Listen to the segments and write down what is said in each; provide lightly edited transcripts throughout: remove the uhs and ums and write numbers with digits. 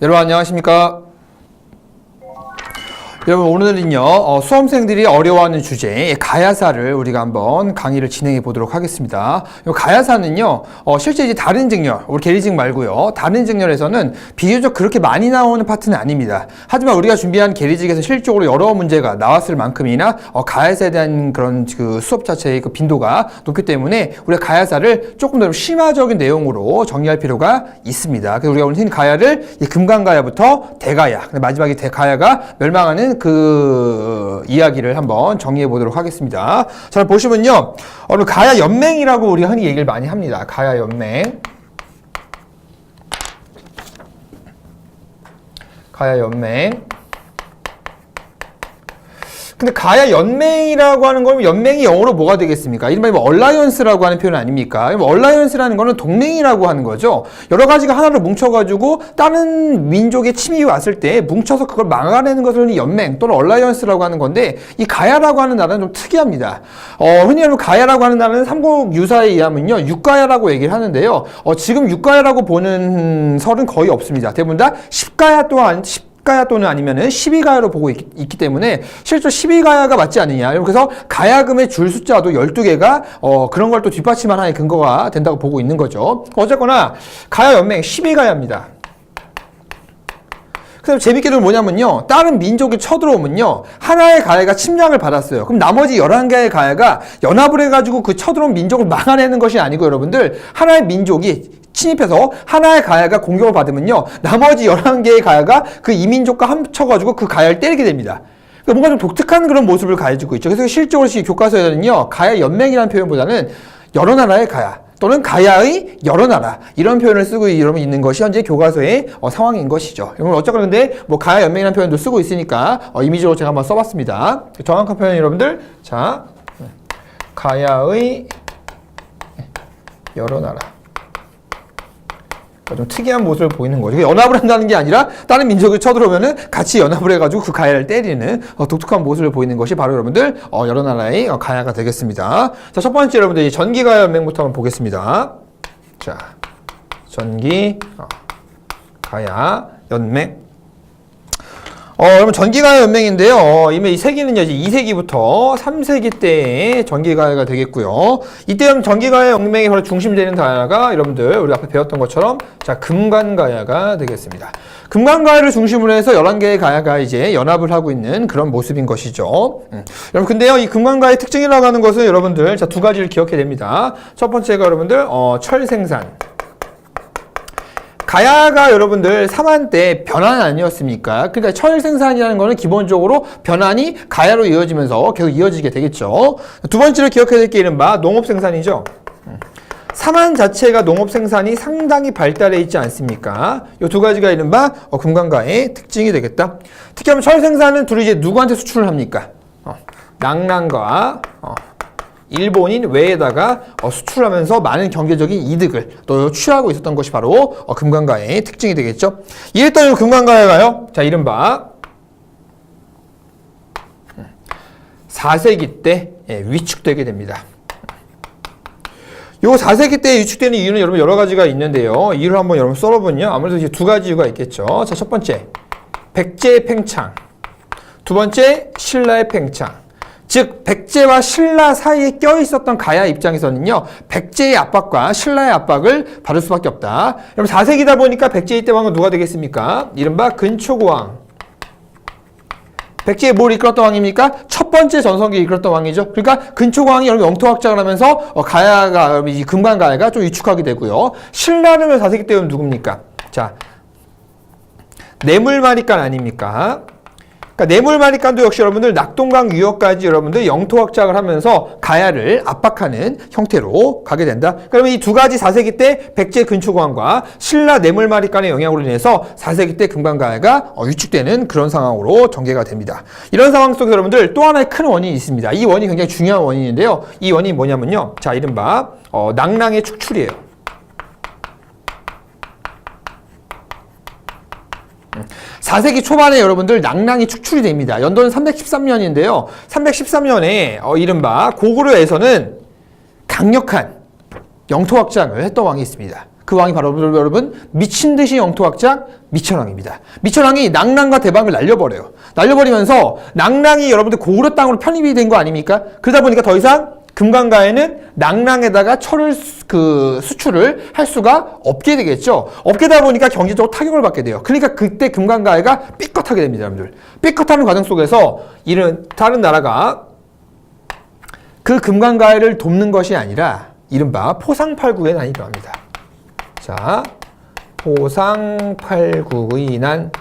여러분 안녕하십니까? 여러분 오늘은요 수험생들이 어려워하는 주제 가야사를 우리가 한번 강의를 진행해 보도록 하겠습니다. 가야사는요 실제 이제 다른 직렬, 우리 계리직 말고요 다른 직렬에서는 비교적 그렇게 많이 나오는 파트는 아닙니다. 하지만 우리가 준비한 계리직에서 실질적으로 여러 문제가 나왔을 만큼이나 가야사에 대한 그런 그 수업 자체의 그 빈도가 높기 때문에 우리가 가야사를 조금 더 심화적인 내용으로 정리할 필요가 있습니다. 그래서 우리가 오늘 흰 가야를 이 금강가야부터 대가야, 마지막에 대가야가 멸망하는 그 이야기를 한번 정리해 보도록 하겠습니다. 자, 보시면요. 오늘 가야 연맹이라고 우리가 흔히 얘기를 많이 합니다. 가야 연맹. 가야 연맹. 근데 가야 연맹이라고 하는 거면 연맹이 영어로 뭐가 되겠습니까? 이른바 뭐 얼라이언스라고 하는 표현 아닙니까? 얼라이언스라는 거는 동맹이라고 하는 거죠. 여러 가지가 하나로 뭉쳐가지고 다른 민족의 침입이 왔을 때 뭉쳐서 그걸 막아내는 것을 연맹 또는 얼라이언스라고 하는 건데 이 가야라고 하는 나라는 좀 특이합니다. 흔히 말하면 가야라고 하는 나라는 삼국 유사에 의하면요 육가야라고 얘기를 하는데요. 지금 육가야라고 보는 설은 거의 없습니다. 대부분 다 10가야 또한 10가야 또는 아니면은 12가야로 보고 있기 때문에 실제로 12가야가 맞지 않느냐. 그래서 가야금의 줄 숫자도 12개가 그런 걸 또 뒷받침할 하나의 근거가 된다고 보고 있는 거죠. 어쨌거나 가야 연맹 12가야입니다. 그래서 재밌게도 뭐냐면요. 다른 민족이 쳐들어오면요. 하나의 가야가 침략을 받았어요. 그럼 나머지 11개의 가야가 연합을 해가지고 그 쳐들어온 민족을 막아내는 것이 아니고 여러분들 하나의 민족이 침입해서 하나의 가야가 공격을 받으면요. 나머지 11개의 가야가 그 이민족과 합쳐가지고 그 가야를 때리게 됩니다. 그러니까 뭔가 좀 독특한 그런 모습을 가지고 있죠. 그래서 실적으로 교과서에는요. 가야 연맹이라는 표현보다는 여러 나라의 가야 또는 가야의 여러 나라 이런 표현을 쓰고 있는 것이 현재 교과서의 상황인 것이죠. 어쨌거나 근데 뭐 가야 연맹이라는 표현도 쓰고 있으니까 이미지로 제가 한번 써봤습니다. 정확한 표현 여러분들 자 가야의 여러 나라 좀 특이한 모습을 보이는 거죠. 연합을 한다는 게 아니라 다른 민족이 쳐들어오면은 같이 연합을 해가지고 그 가야를 때리는 독특한 모습을 보이는 것이 바로 여러분들 여러 나라의 가야가 되겠습니다. 자, 첫 번째 여러분들 이 전기가야 연맹부터 한번 보겠습니다. 자, 전기 가야 연맹. 여러분 전기가야 연맹인데요. 이미 이 세기는요 이제 2세기부터 3세기 때의 전기가야가 되겠고요. 이때 전기가야 연맹의 바로 중심이 되는 가야가 여러분들 우리 앞에 배웠던 것처럼 자 금관가야가 되겠습니다. 금관가야를 중심으로 해서 11개의 가야가 이제 연합을 하고 있는 그런 모습인 것이죠. 여러분 근데요 이 금관가야의 특징이라고 하는 것은 여러분들 자 두 가지를 기억해야 됩니다. 첫 번째가 여러분들 철 생산. 가야가 여러분들 삼한 때 변환 아니었습니까? 그러니까 철 생산이라는 거는 기본적으로 변환이 가야로 이어지면서 계속 이어지게 되겠죠. 두 번째로 기억해야 될 게 이른바 농업 생산이죠. 삼한 자체가 농업 생산이 상당히 발달해 있지 않습니까? 이 두 가지가 이른바 금관가의 특징이 되겠다. 특히 하면 철 생산은 둘이 이제 누구한테 수출을 합니까? 낭랑과 일본인 외에다가 수출하면서 많은 경제적인 이득을 또 취하고 있었던 것이 바로 금관가의 특징이 되겠죠. 이랬더니 금관가야가요. 자, 이른바 4세기 때 위축되게 됩니다. 요 4세기 때 위축되는 이유는 여러분 여러 가지가 있는데요. 이유를 한번 여러분 썰어보면요. 아무래도 이제 두 가지 이유가 있겠죠. 자, 첫 번째 백제의 팽창, 두 번째 신라의 팽창. 즉 백제와 신라 사이에 껴있었던 가야 입장에서는요. 백제의 압박과 신라의 압박을 받을 수밖에 없다. 여러분 4세기다 보니까 백제의 때 왕은 누가 되겠습니까? 이른바 근초고왕. 백제의 뭘 이끌었던 왕입니까? 첫 번째 전성기를 이끌었던 왕이죠. 그러니까 근초고왕이 여러분 영토 확장을 하면서 가야가 이 금관가야가 좀 위축하게 되고요. 신라는 4세기 때는 누굽니까? 자, 뇌물마리간 아닙니까? 그러니까 뇌물마리간도 역시 여러분들 낙동강 유역까지 여러분들 영토 확장을 하면서 가야를 압박하는 형태로 가게 된다. 그러면 이 두 가지 4세기 때 백제 근초고왕과 신라 뇌물마리간의 영향으로 인해서 4세기 때 금관가야가 위축되는 그런 상황으로 전개가 됩니다. 이런 상황 속에 여러분들 또 하나의 큰 원인이 있습니다. 이 원인이 굉장히 중요한 원인인데요. 이 원인이 뭐냐면요. 자, 이른바 낭랑의 축출이에요. 4세기 초반에 여러분들 낭랑이 축출이 됩니다. 연도는 313년인데요. 313년에 이른바 고구려에서는 강력한 영토 확장을 했던 왕이 있습니다. 그 왕이 바로 여러분 미친 듯이 영토확장 미천왕입니다. 미천왕이 낭랑과 대방을 날려버려요. 날려버리면서 낭랑이 여러분들 고구려 땅으로 편입이 된 거 아닙니까? 그러다 보니까 더 이상 금강가에는 낭랑에다가 철을 수출을 할 수가 없게 되겠죠. 없게 되다 보니까 경제적으로 타격을 받게 돼요. 그러니까 그때 금강가해가 삐끗하게 됩니다, 여러분들. 삐끗하는 과정 속에서 다른 나라가 그 금강가해를 돕는 것이 아니라 이른바 포상팔구의 난이 일어납니다. 자, 포상팔구의 난.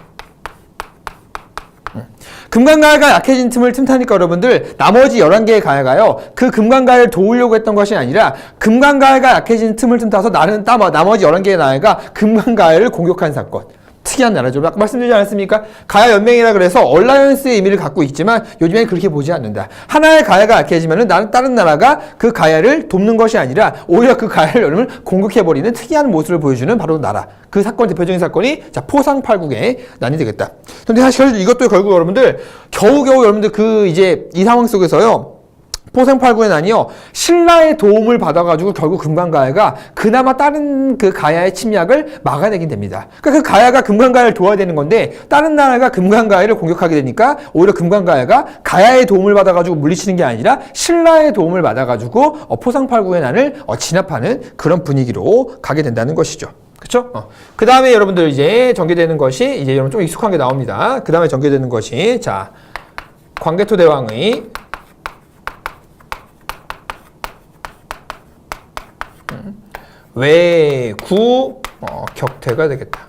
금강가해가 약해진 틈을 틈타니까 여러분들 나머지 11개의 가해가요. 그 금강가해를 도우려고 했던 것이 아니라 금강가해가 약해진 틈을 틈타서 나머지 11개의 나라가 금강가해를 공격한 사건. 특이한 나라죠. 아까 말씀드리지 않았습니까? 가야 연맹이라 그래서 얼라이언스의 의미를 갖고 있지만 요즘에는 그렇게 보지 않는다. 하나의 가야가 약해지면은 다른 나라가 그 가야를 돕는 것이 아니라 오히려 그 가야를 여러분 공격해버리는 특이한 모습을 보여주는 바로 나라. 그 사건 대표적인 사건이 자 포상팔국의 난이 되겠다. 근데 사실 이것도 결국 여러분들 겨우겨우 여러분들 이 상황 속에서요. 포상팔구의 난이요. 신라의 도움을 받아가지고 결국 금강가야가 그나마 다른 그 가야의 침략을 막아내긴 됩니다. 그러니까 그 가야가 금강가야를 도와야 되는 건데 다른 나라가 금강가야를 공격하게 되니까 오히려 금강가야가 가야의 도움을 받아가지고 물리치는 게 아니라 신라의 도움을 받아가지고 포상팔구의 난을 진압하는 그런 분위기로 가게 된다는 것이죠. 그렇죠? 그 다음에 여러분들 이제 전개되는 것이 이제 여러분 좀 익숙한 게 나옵니다. 그 다음에 전개되는 것이 자 광개토 대왕의 외구 격퇴가 되겠다.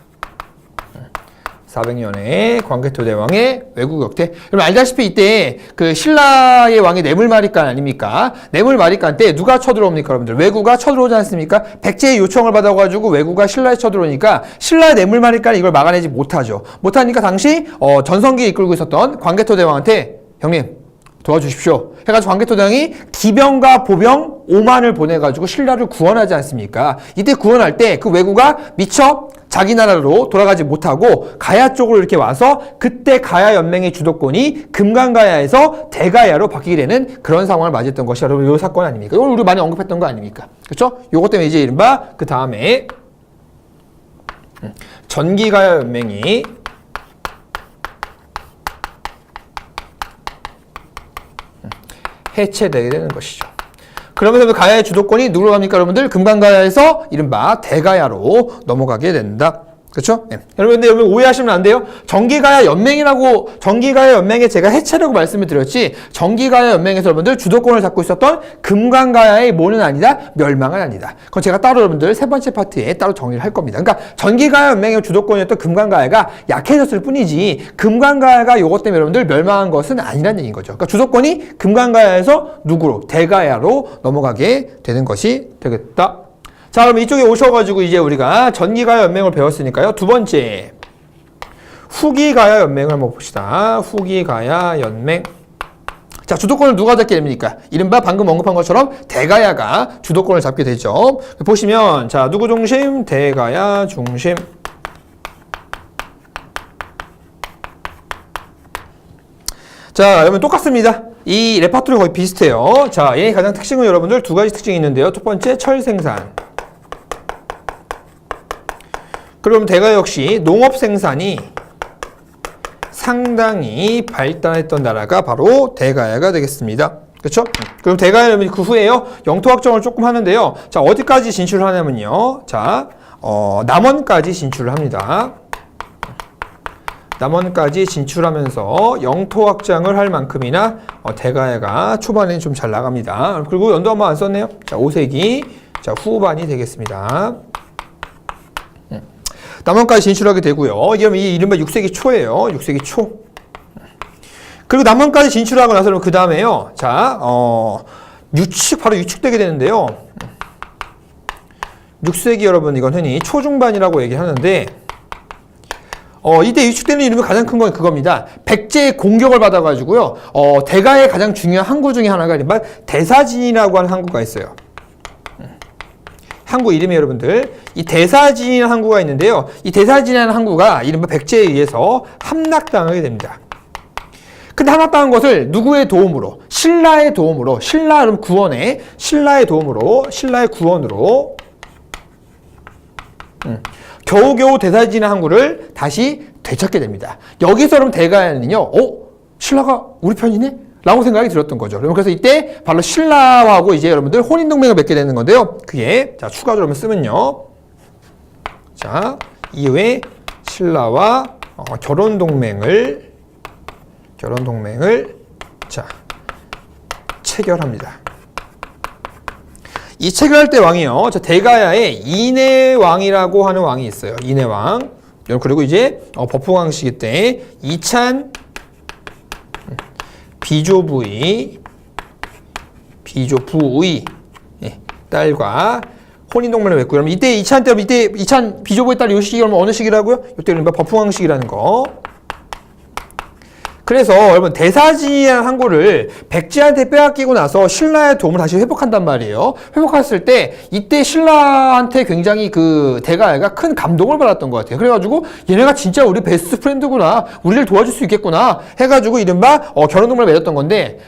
400년에 광개토 대왕의 외구 격퇴. 여러분 알다시피 이때 그 신라의 왕이 뇌물마리간 아닙니까? 뇌물마리간 때 누가 쳐들어옵니까, 여러분들? 외구가 쳐들어오지 않습니까? 백제의 요청을 받아가지고 외구가 신라에 쳐들어오니까 신라의 뇌물마리간이 이걸 막아내지 못하죠. 못하니까 당시 전성기에 이끌고 있었던 광개토 대왕한테 형님 도와주십시오. 해가지고 광개토 대왕이 기병과 보병 5만을 보내가지고 신라를 구원하지 않습니까? 이때 구원할 때 그 왜구가 미처 자기 나라로 돌아가지 못하고 가야 쪽으로 이렇게 와서 그때 가야 연맹의 주도권이 금강가야에서 대가야로 바뀌게 되는 그런 상황을 맞이했던 것이 여러분 이 사건 아닙니까? 이걸 우리 많이 언급했던 거 아닙니까? 그렇죠? 요것 때문에 이제 이른바 그 다음에 전기가야 연맹이 해체되게 되는 것이죠. 그러면서 가야의 주도권이 누구로 갑니까, 여러분들? 금강가야에서 이른바 대가야로 넘어가게 된다. 그렇죠? 네. 여러분 오해하시면 안 돼요. 전기가야 연맹에 제가 해체라고 말씀을 드렸지 전기가야 연맹에서 여러분들 주도권을 잡고 있었던 금강가야의 뭐는 아니다, 멸망은 아니다. 그건 제가 따로 여러분들 세 번째 파트에 따로 정리를 할 겁니다. 그러니까 전기가야 연맹의 주도권이었던 금강가야가 약해졌을 뿐이지 금강가야가 요것 때문에 여러분들 멸망한 것은 아니라는 얘기인 거죠. 그러니까 주도권이 금강가야에서 누구로? 대가야로 넘어가게 되는 것이 되겠다. 자, 그럼 이쪽에 오셔가지고 이제 우리가 전기가야 연맹을 배웠으니까요. 두 번째, 후기가야 연맹을 한번 봅시다. 후기가야 연맹. 자, 주도권을 누가 잡게 됩니까? 이른바 방금 언급한 것처럼 대가야가 주도권을 잡게 되죠. 보시면, 자, 누구 중심? 대가야 중심. 자, 여러분 똑같습니다. 이 레파토리 거의 비슷해요. 자, 얘의 가장 특징은 여러분들 두 가지 특징이 있는데요. 첫 번째, 철 생산. 그럼 대가 역시 농업 생산이 상당히 발달했던 나라가 바로 대가야가 되겠습니다. 그렇죠? 그럼 대가야는 그 후에요. 영토 확정을 조금 하는데요. 자, 어디까지 진출을 하냐면요. 자, 남원까지 진출을 합니다. 남원까지 진출하면서 영토 확장을 할 만큼이나 대가야가 초반에는 좀 잘 나갑니다. 그리고 연도 한번 안 썼네요. 자, 5세기 자, 후반이 되겠습니다. 남원까지 진출하게 되고요. 이게 이른바 6세기 초예요. 6세기 초. 그리고 남원까지 진출하고 나서는 그 다음에요. 자, 바로 유축되게 되는데요. 6세기 여러분, 이건 흔히 초중반이라고 얘기하는데, 이때 유축되는 이름이 가장 큰 건 그겁니다. 백제의 공격을 받아가지고요. 대가의 가장 중요한 항구 중에 하나가 이른바 대사진이라고 하는 항구가 있어요. 항구 이름이 여러분들 이 대사진이라는 항구가 있는데요. 이 대사진이라는 항구가 이른바 백제에 의해서 함락당하게 됩니다. 근데 함락당한 것을 누구의 도움으로? 신라의 도움으로, 신라의 구원으로 겨우겨우 대사지나 항구를 다시 되찾게 됩니다. 여기서 그럼 대가야는요, 신라가 우리 편이네? 라고 생각이 들었던 거죠. 그래서 이때 바로 신라하고 이제 여러분들 혼인동맹을 맺게 되는 건데요. 그게, 자, 추가적으로 쓰면요. 자, 이후에 신라와 결혼동맹을, 자, 체결합니다. 이 체결할 때 왕이요. 자, 대가야에 인해왕이라고 하는 왕이 있어요. 인해왕. 그리고 이제 법흥왕 시기 때 이찬 비조부의 딸과 혼인동맹을 맺고, 그러면 이때 이찬 비조부의 딸 이 시기가 어느 시기라고요? 이때 법흥왕 시기라는 거. 그래서 여러분 대사지한 항구를 백제한테 빼앗기고 나서 신라의 도움을 다시 회복한단 말이에요. 회복했을 때 이때 신라한테 굉장히 그 대가야가 큰 감동을 받았던 것 같아요. 그래가지고 얘네가 진짜 우리 베스트 프렌드구나, 우리를 도와줄 수 있겠구나 해가지고 이른바 결혼동맹을 맺었던 건데,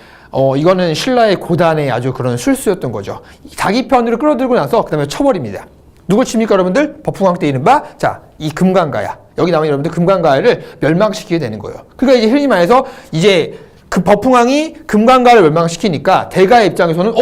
이거는 신라의 고단의 아주 그런 실수였던 거죠. 자기 편으로 끌어들고 나서 그 다음에 쳐버립니다. 누굴 칩니까 여러분들? 법흥왕 때 이른바 자, 이 금강가야, 여기 나오는 여러분들 금강가야를 멸망시키게 되는 거예요. 그러니까 이제 흔히 말해서 이제 그 법흥왕이 금강가를 멸망시키니까 대가의 입장에서는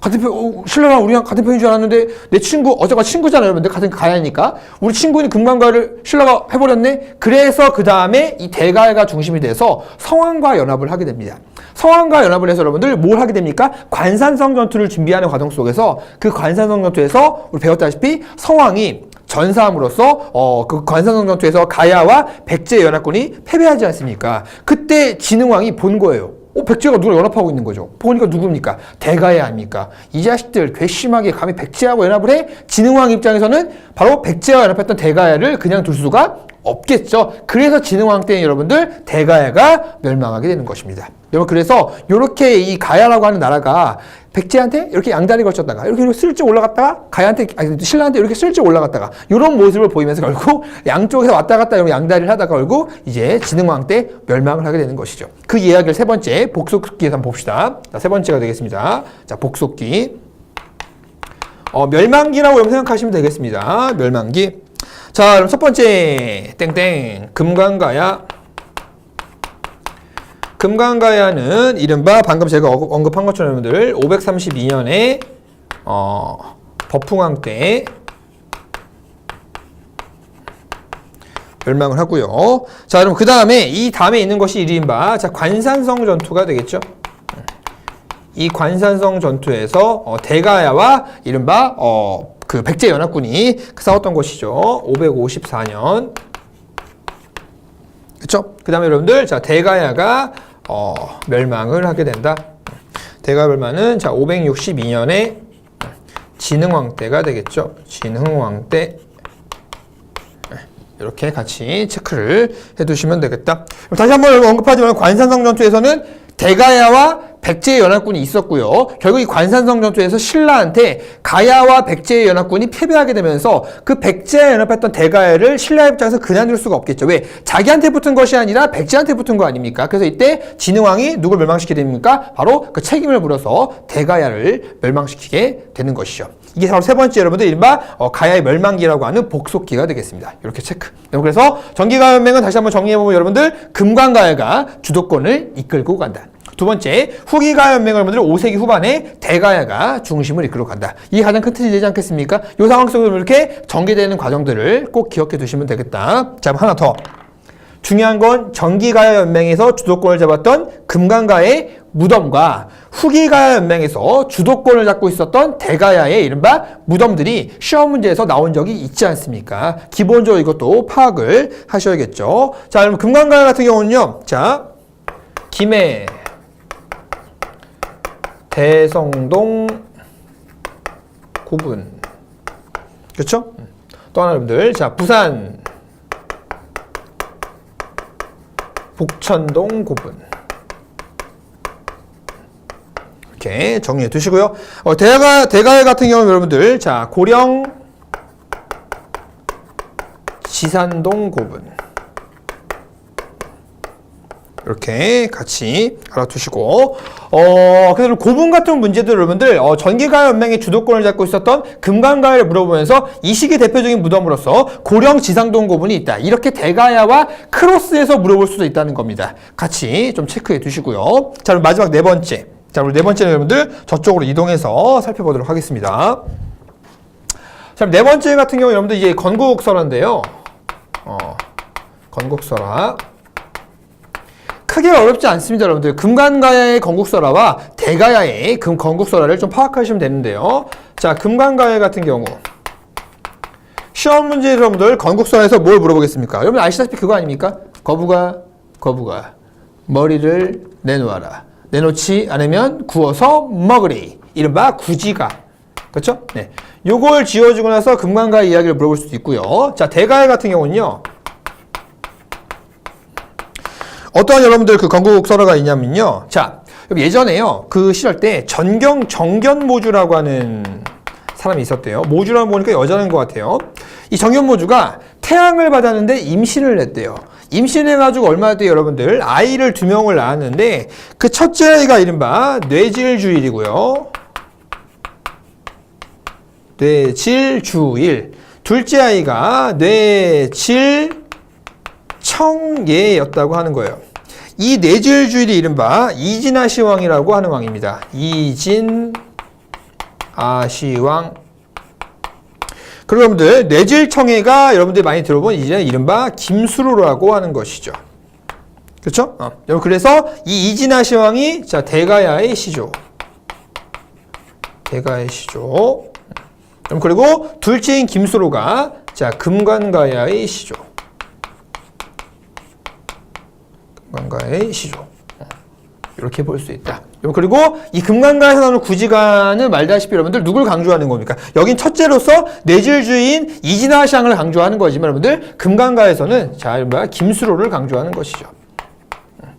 같은 편, 신라랑 우리랑 같은 편인 줄 알았는데 내 친구, 어차피 친구잖아요 여러분들. 같은 가야니까 우리 친구인 금강가를 신라가 해버렸네. 그래서 그 다음에 이 대가가 중심이 돼서 성왕과 연합을 하게 됩니다. 성왕과 연합을 해서 여러분들 뭘 하게 됩니까? 관산성 전투를 준비하는 과정 속에서 그 관산성 전투에서 우리 배웠다시피 성왕이 전사함으로써 그 관산성 전투에서 가야와 백제 연합군이 패배하지 않습니까? 그때 진흥왕이 본 거예요. 백제가 누구랑 연합하고 있는 거죠. 보니까 누굽니까? 대가야 아닙니까? 이 자식들 괘씸하게 감히 백제하고 연합을 해? 진흥왕 입장에서는 바로 백제와 연합했던 대가야를 그냥 둘 수가 없겠죠. 그래서 진흥왕 때는 여러분들 대가야가 멸망하게 되는 것입니다. 여러분 그래서 이렇게 이 가야라고 하는 나라가 백제한테 이렇게 양다리 걸쳤다가 이렇게 슬쩍 올라갔다가 가야한테 신라한테 이렇게 슬쩍 올라갔다가 이런 모습을 보이면서 결국 양쪽에서 왔다 갔다 이런 양다리를 하다가 결국 이제 진흥왕 때 멸망을 하게 되는 것이죠. 그 이야기를 세 번째 복속기에서 한번 봅시다. 자, 세 번째가 되겠습니다. 자, 복속기. 멸망기라고 여러분 생각하시면 되겠습니다. 멸망기. 자, 그럼 첫 번째 땡땡 금강가야. 금강가야는 이른바 방금 제가 언급한 것처럼 여러분들 532년에 법흥왕 때 멸망을 하고요. 자, 그럼 그 다음에 이 다음에 있는 것이 이른바 자 관산성 전투가 되겠죠. 이 관산성 전투에서 대가야와 이른바 그 백제 연합군이 싸웠던 것이죠. 554년. 그렇죠? 그 다음에 여러분들 자 대가야가 멸망을 하게 된다. 대가 멸망은 자 562년에 진흥왕 때가 되겠죠. 진흥왕 때 이렇게 같이 체크를 해두시면 되겠다. 다시 한번 언급하지만 관산성 전투에서는 대가야와 백제의 연합군이 있었고요. 결국 이 관산성 전투에서 신라한테 가야와 백제의 연합군이 패배하게 되면서 그 백제에 연합했던 대가야를 신라의 입장에서 그냥 둘 수가 없겠죠. 왜? 자기한테 붙은 것이 아니라 백제한테 붙은 거 아닙니까? 그래서 이때 진흥왕이 누굴 멸망시키게 됩니까? 바로 그 책임을 물어서 대가야를 멸망시키게 되는 것이죠. 이게 바로 세 번째 여러분들 이른바 가야의 멸망기라고 하는 복속기가 되겠습니다. 이렇게 체크. 그래서 전기가연맹은 다시 한번 정리해보면 여러분들 금강가야가 주도권을 이끌고 간다. 두 번째, 후기가연맹은 여러분들 5세기 후반에 대가야가 중심을 이끌고 간다. 이게 가장 큰 틀이 되지 않겠습니까? 이 상황 속에서 이렇게 전개되는 과정들을 꼭 기억해 두시면 되겠다. 자, 하나 더. 중요한 건 전기가야연맹에서 주도권을 잡았던 금강가의 무덤과 후기가야연맹에서 주도권을 잡고 있었던 대가야의 이른바 무덤들이 시험 문제에서 나온 적이 있지 않습니까? 기본적으로 이것도 파악을 하셔야겠죠. 자, 그럼 금강가야 같은 경우는요. 자, 김해, 대성동, 고분. 그렇죠? 또 하나 여러분들. 자, 부산, 북천동, 고분. 이렇게 정리해 두시고요. 대가야 같은 경우는 여러분들, 자, 고령, 지산동, 고분. 이렇게 같이 알아두시고 그래서 고분 같은 문제들 여러분들 전기가야 연맹의 주도권을 잡고 있었던 금강가야를 물어보면서 이 시기 대표적인 무덤으로서 고령 지상동 고분이 있다. 이렇게 대가야와 크로스해서 물어볼 수도 있다는 겁니다. 같이 좀 체크해 두시고요. 자, 그럼 마지막 네 번째. 자, 우리 네 번째는 여러분들 저쪽으로 이동해서 살펴보도록 하겠습니다. 자, 네 번째 같은 경우 여러분들 이제 건국설화인데요. 건국설화. 크게 어렵지 않습니다, 여러분들. 금관가야의 건국설화와 대가야의 건국설화를 좀 파악하시면 되는데요. 자, 금관가야 같은 경우 시험 문제 여러분들 건국설화에서 뭘 물어보겠습니까? 여러분 아시다시피 그거 아닙니까? 거부가 머리를 내놓아라. 내놓지 않으면 구워서 먹으리. 이른바 구지가. 그렇죠? 네. 요걸 지어주고 나서 금관가야 이야기를 물어볼 수도 있고요. 자, 대가야 같은 경우는요. 어떠한 여러분들 그 건국설화가 있냐면요. 자, 예전에요. 그 시절 때 정견모주라고 하는 사람이 있었대요. 모주라고 보니까 여자인 것 같아요. 이 정견모주가 태양을 받았는데 임신을 했대요. 임신해가지고 얼마 뒤에 여러분들 아이를 2명을 낳았는데 그 첫째 아이가 이른바 뇌질주일이고요. 뇌질주일. 둘째 아이가 뇌질청예였다고 하는 거예요. 이 뇌질주일이 이른바 이진아시왕이라고 하는 왕입니다. 이진아시왕. 그리고 여러분들 뇌질청예가 여러분들이 많이 들어본 이제는 이른바 김수로라고 하는 것이죠. 그렇죠? 여러분 그래서 이 이진아시왕이 자 대가야의 시조. 대가의 시조. 그리고 둘째인 김수로가 자 금관가야의 시조. 금관가야의 시조. 이렇게 볼 수 있다. 그리고 이 금관가에서 나오는 구지간은 말다시피 여러분들 누굴 강조하는 겁니까? 여긴 첫째로서 뇌질주인 이진아시왕을 강조하는 거지만 여러분들 금관가에서는 자 김수로를 강조하는 것이죠.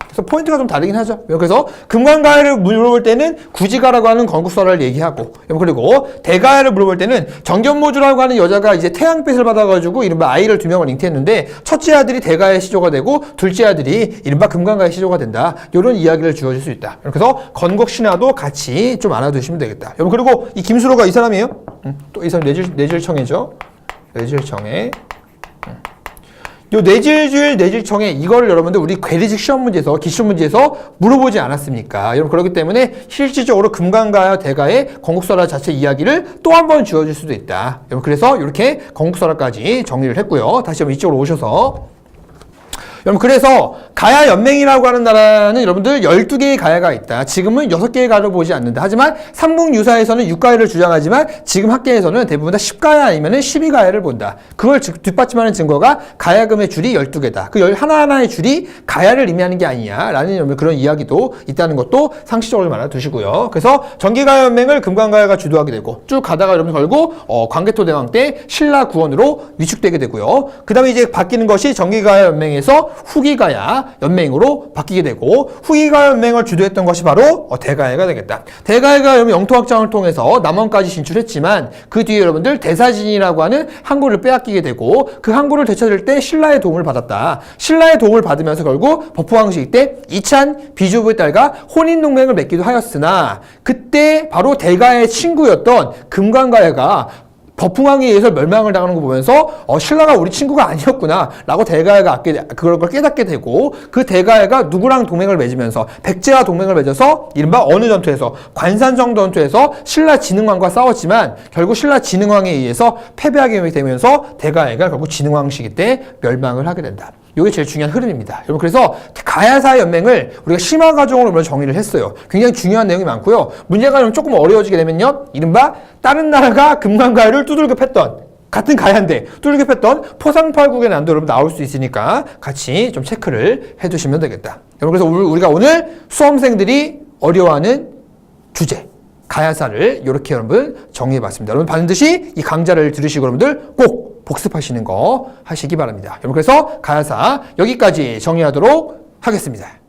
그래서 포인트가 좀 다르긴 하죠. 그래서 금관가야를 물어볼 때는 구지가라고 하는 건국설화를 얘기하고, 그리고 대가야를 물어볼 때는 정견모주라고 하는 여자가 이제 태양빛을 받아가지고 이른바 아이를 2명을 잉태했는데 첫째 아들이 대가야의 시조가 되고 둘째 아들이 이른바 금관가야의 시조가 된다. 이런 이야기를 주어질 수 있다. 그래서 건국신화도 같이 좀 알아두시면 되겠다. 여러분 그리고 이 김수로가 이 사람이에요. 또 이 사람 뇌질청예죠. 뇌질청예. 요 뇌질주일, 뇌질청예 이거를 여러분들 우리 괴리식 시험 문제에서 기출 문제에서 물어보지 않았습니까? 여러분 그렇기 때문에 실질적으로 금관가야 대가의 건국설화 자체 이야기를 또 한 번 주어질 수도 있다. 여러분 그래서 이렇게 건국설화까지 정리를 했고요. 다시 한번 이쪽으로 오셔서 여러분 그래서 가야 연맹이라고 하는 나라는 여러분들 12개의 가야가 있다. 지금은 6개의 가야를 보지 않는다. 하지만 삼국유사에서는 6가야를 주장하지만 지금 학계에서는 대부분 다 10가야 아니면 12가야를 본다. 그걸 뒷받침하는 증거가 가야금의 줄이 12개다. 그 하나하나의 줄이 가야를 의미하는 게 아니냐라는 그런 이야기도 있다는 것도 상식적으로 좀 알아두시고요. 그래서 전기가야 연맹을 금관가야가 주도하게 되고 쭉 가다가 여러분 결국 광개토대왕 때 신라 구원으로 위축되게 되고요. 그 다음에 이제 바뀌는 것이 전기가야 연맹에서 후기가야 연맹으로 바뀌게 되고 후기가야 연맹을 주도했던 것이 바로 대가야가 되겠다. 대가야가 여러분 영토 확장을 통해서 남원까지 진출했지만 그 뒤에 여러분들 대사진이라고 하는 항구를 빼앗기게 되고 그 항구를 되찾을 때 신라의 도움을 받았다. 신라의 도움을 받으면서 결국 법포왕식 때 이찬 비주부의 딸과 혼인동맹을 맺기도 하였으나 그때 바로 대가야의 친구였던 금관가야가 법흥왕에 의해서 멸망을 당하는 거 보면서 신라가 우리 친구가 아니었구나 라고 대가야가 그걸 깨닫게 되고 그 대가야가 누구랑 동맹을 맺으면서 백제와 동맹을 맺어서 이른바 어느 전투에서 관산정 전투에서 신라 진흥왕과 싸웠지만 결국 신라 진흥왕에 의해서 패배하게 되면서 대가야가 결국 진흥왕 시기 때 멸망을 하게 된다. 이게 제일 중요한 흐름입니다. 여러분 그래서 가야사 연맹을 우리가 심화과정으로 정리를 했어요. 굉장히 중요한 내용이 많고요. 문제가 조금 어려워지게 되면요. 이른바 다른 나라가 금관가야를 두들겨 팼던 같은 가야인데 두들겨 팼던 포상팔국의 난도 여러분 나올 수 있으니까 같이 좀 체크를 해두시면 되겠다. 여러분 그래서 우리가 오늘 수험생들이 어려워하는 주제 가야사를 이렇게 여러분 정리해봤습니다. 여러분 반드시 이 강좌를 들으시고 여러분들 꼭 복습하시는 거 하시기 바랍니다. 여러분 그래서 가야사 여기까지 정리하도록 하겠습니다.